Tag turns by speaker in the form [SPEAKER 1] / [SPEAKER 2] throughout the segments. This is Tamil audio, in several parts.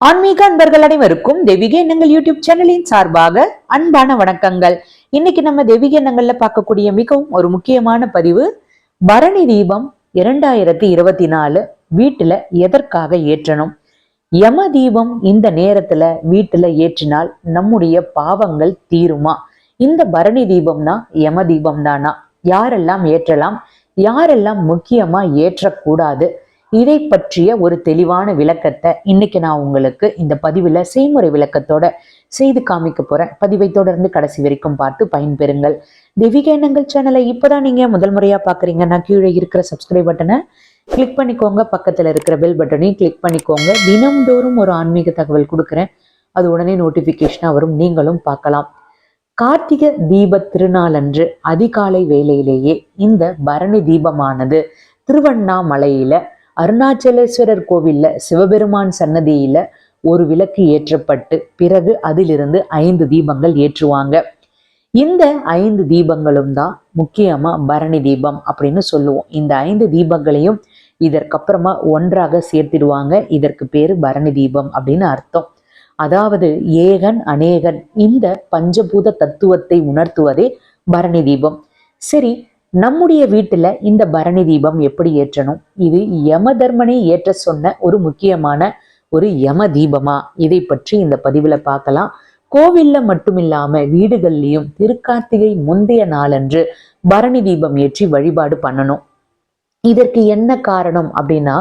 [SPEAKER 1] ஆன்மீக அன்பர்கள் அனைவருக்கும் தெய்வீக எண்ணங்கள் யூடியூப் சேனலின் சார்பாக அன்பான வணக்கங்கள். இன்னைக்கு நம்ம தெய்வீக எண்ணங்கள்ல பார்க்கக்கூடிய மிகவும் ஒரு முக்கியமான பதிவு, பரணி தீபம் 2024 வீட்டுல எதற்காக ஏற்றணும்? யம தீபம் இந்த நேரத்துல வீட்டுல ஏற்றினால் நம்முடைய பாவங்கள் தீருமா? இந்த பரணி தீபம்னா யம தீபம் தானா? யாரெல்லாம் ஏற்றலாம், யாரெல்லாம் முக்கியமா ஏற்றக்கூடாது? இதை பற்றிய ஒரு தெளிவான விளக்கத்தை இன்னைக்கு நான் உங்களுக்கு இந்த பதிவுல செய்முறை விளக்கத்தோட செய்து காமிக்க போறேன். பதிவை தொடர்ந்து கடைசி வரைக்கும் பார்த்து பயன்பெறுங்கள். தெய்வீக எண்ணங்கள் சேனலை இப்பதான் நீங்க முதல் முறையா பாக்குறீங்கன்னா கீழே இருக்கிற சப்ஸ்கிரைப் பட்டனை கிளிக் பண்ணிக்கோங்க, பக்கத்துல இருக்கிற பெல் பட்டனையும் கிளிக் பண்ணிக்கோங்க. தினம்தோறும் ஒரு ஆன்மீக தகவல் கொடுக்குறேன், அது உடனே நோட்டிபிகேஷனா வரும், நீங்களும் பார்க்கலாம். கார்த்திகை தீப திருநாளன்று அதிகாலை வேளையிலேயே இந்த பரணி தீபமானது திருவண்ணாமலையில அருணாச்சலேஸ்வரர் கோவில்ல சிவபெருமான் சன்னதியில ஒரு விளக்கு ஏற்றப்பட்டு பிறகு அதிலிருந்து 5 தீபங்கள் ஏற்றுவாங்க. இந்த 5 தீபங்களும் தான் முக்கியமா பரணி தீபம் அப்படின்னு சொல்லுவோம். இந்த 5 தீபங்களையும் இதற்கப்புறமா ஒன்றாக சேர்த்திடுவாங்க. இதற்கு பேரு பரணி தீபம் அப்படின்னு அர்த்தம். அதாவது ஏகன் அநேகன் இந்த பஞ்சபூத தத்துவத்தை உணர்த்துவதே பரணி தீபம். சரி, நம்முடைய வீட்டுல இந்த பரணி தீபம் எப்படி ஏற்றணும்? இது யம தர்மனை ஏற்ற சொன்ன ஒரு முக்கியமான ஒரு யம தீபமா? இதை பற்றி இந்த பதிவுல பார்க்கலாம். கோவில்ல மட்டுமில்லாம வீடுகள்லயும் திருக்கார்த்திகை முந்தைய நாளன்று பரணி தீபம் ஏற்றி வழிபாடு பண்ணணும். இதற்கு என்ன காரணம் அப்படின்னா,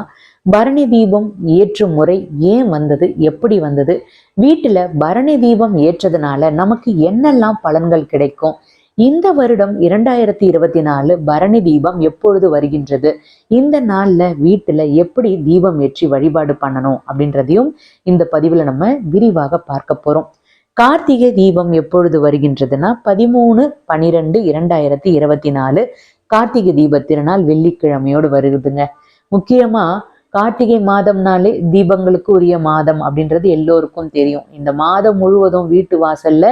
[SPEAKER 1] பரணி தீபம் ஏற்றும் முறை ஏன் வந்தது, எப்படி வந்தது, வீட்டுல பரணி தீபம் ஏற்றதுனால நமக்கு என்னெல்லாம் பலன்கள் கிடைக்கும், இந்த வருடம் 2024 பரணி தீபம் எப்பொழுது வருகின்றது, இந்த நாள்ல வீட்டுல எப்படி தீபம் ஏற்றி வழிபாடு பண்ணணும் அப்படின்றதையும் இந்த பதிவுல நம்ம விரிவாக பார்க்க போறோம். கார்த்திகை தீபம் எப்பொழுது வருகின்றதுன்னா 13/12/2024 கார்த்திகை தீப திருநாள் வெள்ளிக்கிழமையோடு வருதுங்க. முக்கியமா கார்த்திகை மாதம்னாலே தீபங்களுக்கு உரிய மாதம் அப்படின்றது எல்லோருக்கும் தெரியும். இந்த மாதம் முழுவதும் வீட்டு வாசல்ல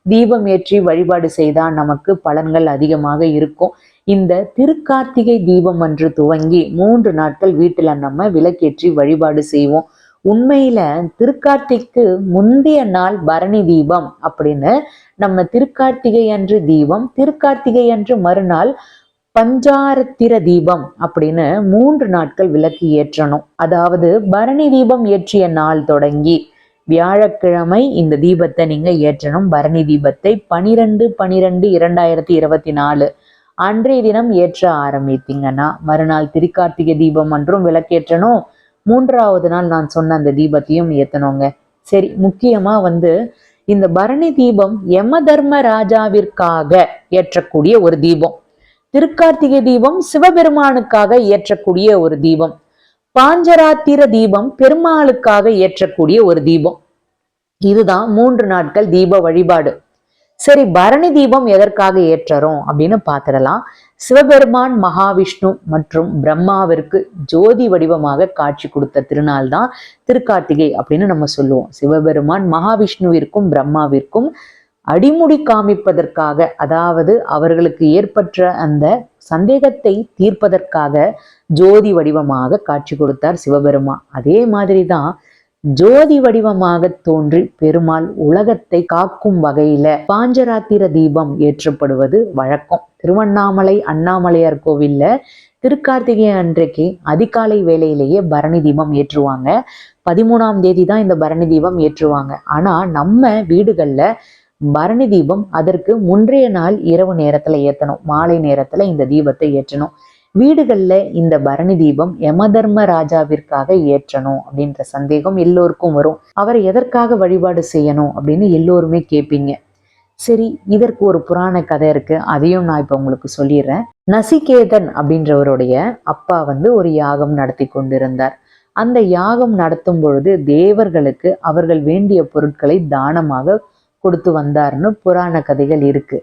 [SPEAKER 1] தீபம் ஏற்றி வழிபாடு செய்தால் நமக்கு பலன்கள் அதிகமாக இருக்கும். இந்த திருக்கார்த்திகை தீபம் அன்று துவங்கி 3 நாட்கள் வீட்டுல நம்ம விளக்கேற்றி வழிபாடு செய்வோம். உண்மையில திருக்கார்த்திகைக்கு முந்தைய நாள் பரணி தீபம் அப்படின்னு நம்ம திருக்கார்த்திகை அன்று தீபம், திருக்கார்த்திகை அன்று மறுநாள் பஞ்சாரத்திர தீபம் அப்படின்னு 3 நாட்கள் விளக்கு ஏற்றணும். அதாவது பரணி தீபம் ஏற்றிய நாள் தொடங்கி வியாழக்கிழமை இந்த தீபத்தை நீங்க ஏற்றணும். பரணி தீபத்தை 12/12/2024 அன்றைய தினம் ஏற்ற ஆரம்பித்தீங்கன்னா மறுநாள் திருக்கார்த்திகை தீபம் அன்றும் விளக்கேற்றணும். 3வது நாள் நான் சொன்ன அந்த தீபத்தையும் ஏத்தணுங்க. சரி, முக்கியமா இந்த பரணி தீபம் யம தர்ம ராஜாவிற்காக ஏற்றக்கூடிய ஒரு தீபம். திருக்கார்த்திகை தீபம் சிவபெருமானுக்காக ஏற்றக்கூடிய ஒரு தீபம். பாஞ்சராத்திர தீபம் பெருமாளுக்காக ஏற்றக்கூடிய ஒரு தீபம். இதுதான் 3 நாட்கள் தீப வழிபாடு. சரி, பரணி தீபம் எதற்காக ஏற்றறோம் அப்படின்னு பார்த்துடலாம். சிவபெருமான் மகாவிஷ்ணு மற்றும் பிரம்மாவிற்கு ஜோதி வடிவமாக காட்சி கொடுத்த திருநாள் தான் திருக்கார்த்திகை அப்படின்னு நம்ம சொல்லுவோம். சிவபெருமான் மகாவிஷ்ணுவிற்கும் பிரம்மாவிற்கும் அடிமுடி காமிப்பதற்காக, அதாவது அவர்களுக்கு ஏற்பட்ட அந்த சந்தேகத்தை தீர்ப்பதற்காக ஜோதி வடிவமாக காட்சி கொடுத்தார் சிவபெருமான். அதே மாதிரிதான் ஜோதி வடிவமாக தோன்றி பெருமாள் உலகத்தை காக்கும் வகையில பாஞ்சராத்திர தீபம் ஏற்றப்படுவது வழக்கம். திருவண்ணாமலை அண்ணாமலையார் கோவில்ல திருக்கார்த்திகை அன்றைக்கு அதிகாலை வேளையிலேயே பரணி தீபம் ஏற்றுவாங்க. 13ஆம் தேதி தான் இந்த பரணி தீபம் ஏற்றுவாங்க. ஆனா நம்ம வீடுகள்ல பரணி தீபம் அதற்கு முன்றைய நாள் இரவு நேரத்துல ஏத்தணும், மாலை நேரத்துல இந்த தீபத்தை ஏற்றணும். வீடுகள்ல இந்த பரணி தீபம் யம தர்ம ராஜாவிற்காக ஏற்றணும் அப்படின்ற சந்தேகம் எல்லோருக்கும் வரும். அவரை எதற்காக வழிபாடு செய்யணும் அப்படின்னு எல்லோருமே கேட்பீங்க. சரி, இதற்கு ஒரு புராண கதை இருக்கு, அதையும் நான் இப்ப உங்களுக்கு சொல்லிடுறேன். நசிகேதன் அப்படின்றவருடைய அப்பா ஒரு யாகம் நடத்தி கொண்டிருந்தார். அந்த யாகம் நடத்தும் பொழுது தேவர்களுக்கு அவர்கள் வேண்டிய பொருட்களை தானமாக கொடுத்து வந்தார்னு புராண கதைகள் இருக்கு.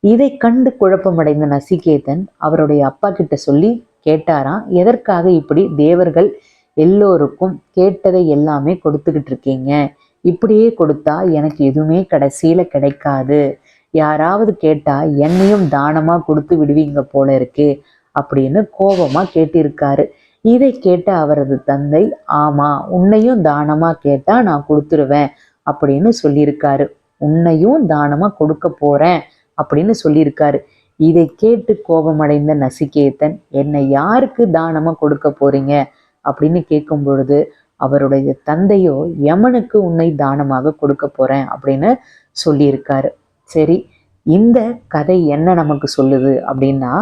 [SPEAKER 1] இதை கண்டு குழப்பமடைந்த நசிகேதன் அவருடைய அப்பா கிட்ட சொல்லி கேட்டாராம், எதற்காக இப்படி தேவர்கள் எல்லோருக்கும் கேட்டதை எல்லாமே கொடுத்துக்கிட்டு இருக்கீங்க, இப்படியே கொடுத்தா எனக்கு எதுவுமே கடைசியில கிடைக்காது, யாராவது கேட்டா என்னையும் தானமா கொடுத்து விடுவீங்க போல இருக்கு அப்படின்னு கோபமா கேட்டிருக்காரு. இதை கேட்ட அவரது தந்தை, ஆமா, உன்னையும் தானமா கேட்டா நான் கொடுத்துருவேன் அப்படின்னு சொல்லியிருக்காரு. உன்னையும் தானமா கொடுக்க போறேன் அப்படின்னு சொல்லியிருக்காரு. இதை கேட்டு கோபமடைந்த நசிகேதன், என்னை யாருக்கு தானமா கொடுக்க போறீங்க அப்படின்னு கேட்கும் பொழுது அவருடைய தந்தையோ, யமனுக்கு உன்னை தானமாக கொடுக்க போறேன் அப்படின்னு சொல்லியிருக்காரு. சரி, இந்த கதை என்ன நமக்கு சொல்லுது அப்படின்னா,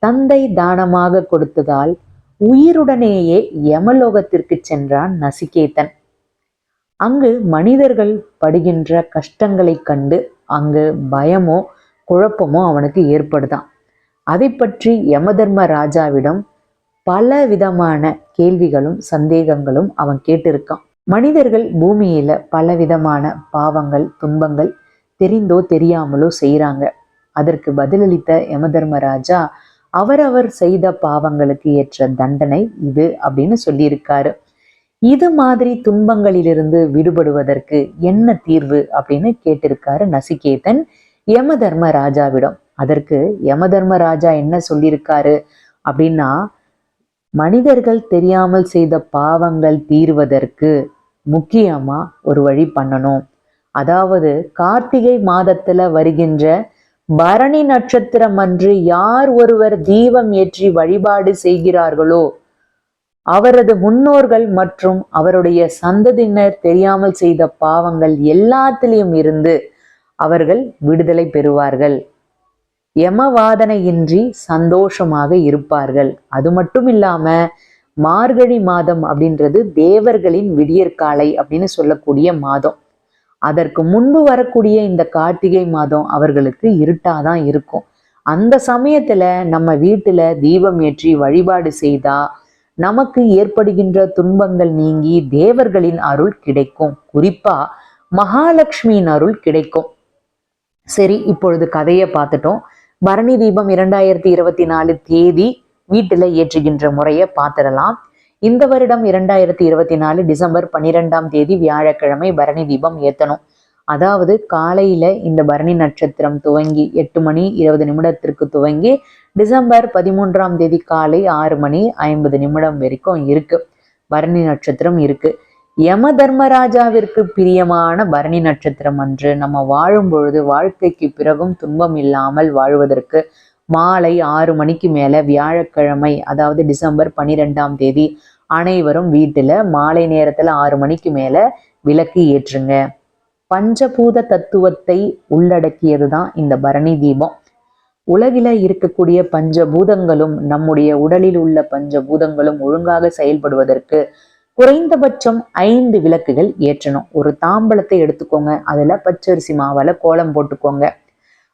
[SPEAKER 1] தந்தை தானமாக கொடுத்ததால் உயிருடனேயே யமலோகத்திற்கு சென்றான் நசிகேதன். அங்கு மனிதர்கள் படுகின்ற கஷ்டங்களை கண்டு அங்கு பயமோ குழப்பமோ அவனுக்கு ஏற்படுதான். அதை பற்றி யமதர்ம ராஜாவிடம் பல விதமான கேள்விகளும் சந்தேகங்களும் அவன் கேட்டிருக்கான். மனிதர்கள் பூமியில பலவிதமான பாவங்கள் துன்பங்கள் தெரிந்தோ தெரியாமலோ செய்யறாங்க. அதற்கு பதிலளித்த யமதர்மராஜா, அவரவர் செய்த பாவங்களுக்கு ஏற்ற தண்டனை இது அப்படின்னு சொல்லியிருக்காரு. இது மாதிரி துன்பங்களிலிருந்து விடுபடுவதற்கு என்ன தீர்வு அப்படின்னு கேட்டிருக்காரு நசிகேதன் யமதர்ம ராஜாவிடம். அதற்கு யமதர்ம ராஜா என்ன சொல்லியிருக்காரு அப்படின்னா, மனிதர்கள் தெரியாமல் செய்த பாவங்கள் தீர்வதற்கு முக்கியமா ஒரு வழி பண்ணணும். அதாவது கார்த்திகை மாதத்துல வருகின்ற பரணி நட்சத்திரம் அன்று யார் ஒருவர் தீபம் ஏற்றி வழிபாடு செய்கிறார்களோ அவரது முன்னோர்கள் மற்றும் அவருடைய சந்ததியினர் தெரியாமல் செய்த பாவங்கள் எல்லாத்திலையும் இருந்து அவர்கள் விடுதலை பெறுவார்கள். யமவாதனையின்றி சந்தோஷமாக இருப்பார்கள். அது மட்டும் இல்லாம மார்கழி மாதம் அப்படின்றது தேவர்களின் விடியற்காலை அப்படின்னு சொல்லக்கூடிய மாதம். அதற்கு முன்பு வரக்கூடிய இந்த கார்த்திகை மாதம் அவர்களுக்கு இருட்டாதான் இருக்கும். அந்த சமயத்துல நம்ம வீட்டுல தீபம் ஏற்றி வழிபாடு செய்தா நமக்கு ஏற்படுகின்ற துன்பங்கள் நீங்கி தேவர்களின் அருள் கிடைக்கும். குறிப்பா மகாலட்சுமியின் அருள் கிடைக்கும். சரி, இப்பொழுது கதையை பார்த்துட்டோம். பரணி தீபம் 2024 தேதி வீட்டுல ஏற்றுகின்ற முறையை பார்த்துடலாம். இந்த வருடம் 2024 டிசம்பர் 12ஆம் தேதி வியாழக்கிழமை பரணி தீபம் ஏற்றணும். அதாவது காலையில இந்த பரணி நட்சத்திரம் துவங்கி 8 மணி 20 நிமிடத்திற்கு துவங்கி டிசம்பர் 13ஆம் தேதி காலை 6 மணி 50 நிமிடம் வரைக்கும் இருக்கு பரணி நட்சத்திரம் இருக்கு. யம தர்மராஜாவிற்கு பிரியமான பரணி நட்சத்திரம் அன்று நம்ம வாழும் பொழுது வாழ்க்கைக்கு பிறகும் துன்பம் இல்லாமல் வாழ்வதற்கு மாலை 6 மணிக்கு மேல வியாழக்கிழமை, அதாவது டிசம்பர் 12ஆம் தேதி அனைவரும் வீட்டுல மாலை நேரத்துல 6 மணிக்கு மேல விளக்கு ஏற்றுங்க. பஞ்சபூத தத்துவத்தை உள்ளடக்கியதுதான் இந்த பரணி தீபம். உலகில இருக்கக்கூடிய பஞ்சபூதங்களும் நம்முடைய உடலில் உள்ள பஞ்சபூதங்களும் ஒழுங்காக செயல்படுவதற்கு குறைந்தபட்சம் 5 விளக்குகள் ஏற்றணும். ஒரு தாம்பலத்தை எடுத்துக்கோங்க, அதுல பச்சரிசி மாவால கோலம் போட்டுக்கோங்க.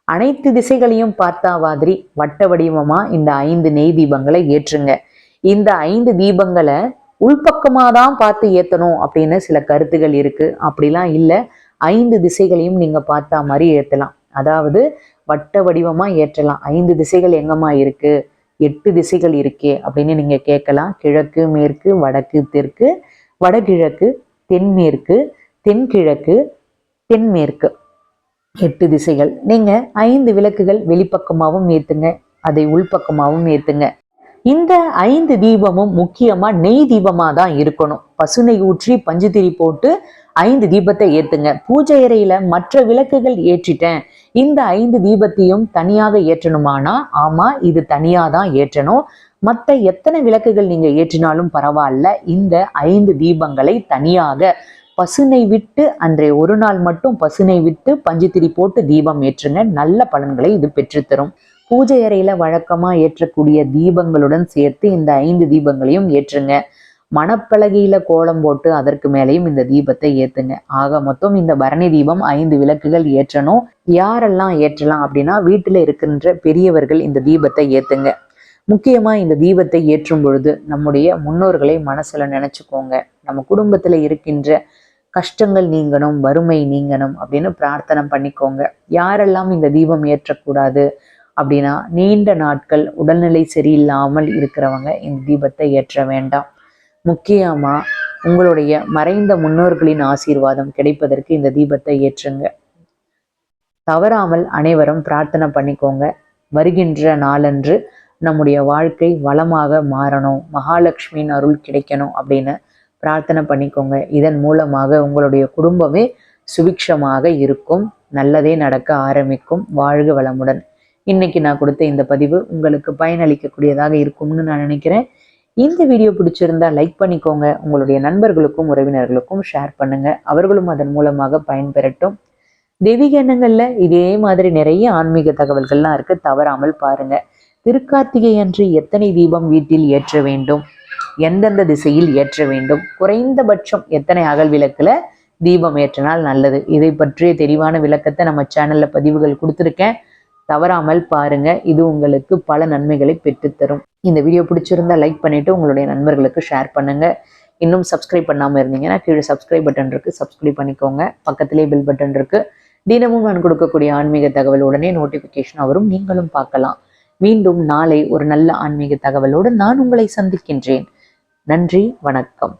[SPEAKER 1] அனைத்து திசைகளையும் பார்த்தா மாதிரி வட்ட வடிவமா இந்த 5 நெய் தீபங்களை ஏற்றுங்க. இந்த 5 தீபங்களை உள்பக்கமாதான் பார்த்து ஏத்தணும் அப்படின்னு சில கருத்துகள் இருக்கு. அப்படிலாம் இல்லை, 5 திசைகளையும் நீங்க பார்த்தா மாதிரி ஏற்றலாம். அதாவது வட்ட வடிவமா ஏற்றலாம். 5 திசைகள் எங்கம்மா இருக்கு, 8 திசைகள் இருக்கே அப்படின்னு நீங்க கேட்கலாம். கிழக்கு, மேற்கு, வடக்கு, தெற்கு, வடகிழக்கு, தென்மேற்கு, தென்கிழக்கு, தென்மேற்கு, 8 திசைகள். நீங்க 5 விளக்குகள் வெளிப்பக்கமாகவும் ஏத்துங்க, அதை உள்பக்கமாகவும் ஏத்துங்க. இந்த 5 தீபமும் முக்கியமா நெய் தீபமா தான் இருக்கணும். பசுனை ஊற்றி பஞ்சுத்திரி போட்டு 5 தீபத்தை ஏத்துங்க. பூஜை அறையில மற்ற விளக்குகள் ஏற்றிட்டேன், இந்த 5 தீபத்தையும் தனியாக ஏற்றணுமானா ஆமா, இது தனியா தான் ஏற்றணும். மற்ற எத்தனை விளக்குகள் நீங்க ஏற்றினாலும் பரவாயில்ல, இந்த 5 தீபங்களை தனியாக பசுனை விட்டு அன்றைய ஒரு நாள் மட்டும் பசுனை விட்டு பஞ்சுத்திரி போட்டு தீபம் ஏற்றுங்க. நல்ல பலன்களை இது பெற்றுத்தரும். பூஜை அறையில வழக்கமா ஏற்றக்கூடிய தீபங்களுடன் சேர்த்து இந்த 5 தீபங்களையும் ஏற்றுங்க. மணப்பலகையில கோலம் போட்டு அதற்கு மேலேயும் இந்த தீபத்தை ஏத்துங்க. ஆக மொத்தம் இந்த பரணி தீபம் 5 விளக்குகள் ஏற்றணும். யாரெல்லாம் ஏற்றலாம் அப்படின்னா, வீட்டுல இருக்கின்ற பெரியவர்கள் இந்த தீபத்தை ஏத்துங்க. முக்கியமா இந்த தீபத்தை ஏற்றும் பொழுது நம்முடைய முன்னோர்களை மனசுல நினைச்சுக்கோங்க. நம்ம குடும்பத்துல இருக்கின்ற கஷ்டங்கள் நீங்கணும், வறுமை நீங்கணும் அப்படின்னு பிரார்த்தனை பண்ணிக்கோங்க. யாரெல்லாம் இந்த தீபம் ஏற்றக்கூடாது அப்படின்னா, நீண்ட நாட்கள் உடல்நிலை சரியில்லாமல் இருக்கிறவங்க இந்த தீபத்தை ஏற்ற வேண்டாம். முக்கியமா உங்களுடைய மறைந்த முன்னோர்களின் ஆசீர்வாதம் கிடைப்பதற்கு இந்த தீபத்தை ஏற்றுங்க. தவறாமல் அனைவரும் பிரார்த்தனை பண்ணிக்கோங்க. வருகின்ற நாளன்று நம்முடைய வாழ்க்கை வளமாக மாறணும், மகாலட்சுமியின் அருள் கிடைக்கணும் அப்படின்னு பிரார்த்தனை பண்ணிக்கோங்க. இதன் மூலமாக உங்களுடைய குடும்பமே சுபிக்ஷமாக இருக்கும், நல்லதே நடக்க ஆரம்பிக்கும். வாழ்க வளமுடன். இன்னைக்கு நான் கொடுத்த இந்த பதிவு உங்களுக்கு பயனளிக்கக்கூடியதாக இருக்கும்னு நான் நினைக்கிறேன். இந்த வீடியோ பிடிச்சிருந்தா லைக் பண்ணிக்கோங்க, உங்களுடைய நண்பர்களுக்கும் உறவினர்களுக்கும் ஷேர் பண்ணுங்க, அவர்களும் அதன் மூலமாக பயன்பெறட்டும். தெய்வீக எண்ணங்கள்ல இதே மாதிரி நிறைய ஆன்மீக தகவல்கள்லாம் இருக்கு, தவறாமல் பாருங்க. திருக்கார்த்திகை அன்று எத்தனை தீபம் வீட்டில் ஏற்ற வேண்டும், எந்தெந்த திசையில் ஏற்ற வேண்டும், குறைந்தபட்சம் எத்தனை அகல் விளக்குல தீபம் ஏற்றினால் நல்லது, இதை பற்றிய தெளிவான விளக்கத்தை நம்ம சேனல்ல பதிவுகள் கொடுத்துருக்கேன், தவறாமல் பாருங்க. இது உங்களுக்கு பல நன்மைகளை பெற்றுத்தரும். இந்த வீடியோ பிடிச்சிருந்தா லைக் பண்ணிட்டு உங்களுடைய நண்பர்களுக்கு ஷேர் பண்ணுங்க. இன்னும் சப்ஸ்கிரைப் பண்ணாமல் இருந்தீங்கன்னா கீழே சப்ஸ்கிரைப் பட்டன் இருக்கு, சப்ஸ்கிரைப் பண்ணிக்கோங்க. பக்கத்திலே பெல் பட்டன் இருக்கு. தினமும் நான் கொடுக்கக்கூடிய ஆன்மீக தகவல் உடனே நோட்டிபிகேஷன் வரும், நீங்களும் பார்க்கலாம். மீண்டும் நாளை ஒரு நல்ல ஆன்மீக தகவலோடு நான் உங்களை சந்திக்கின்றேன். நன்றி, வணக்கம்.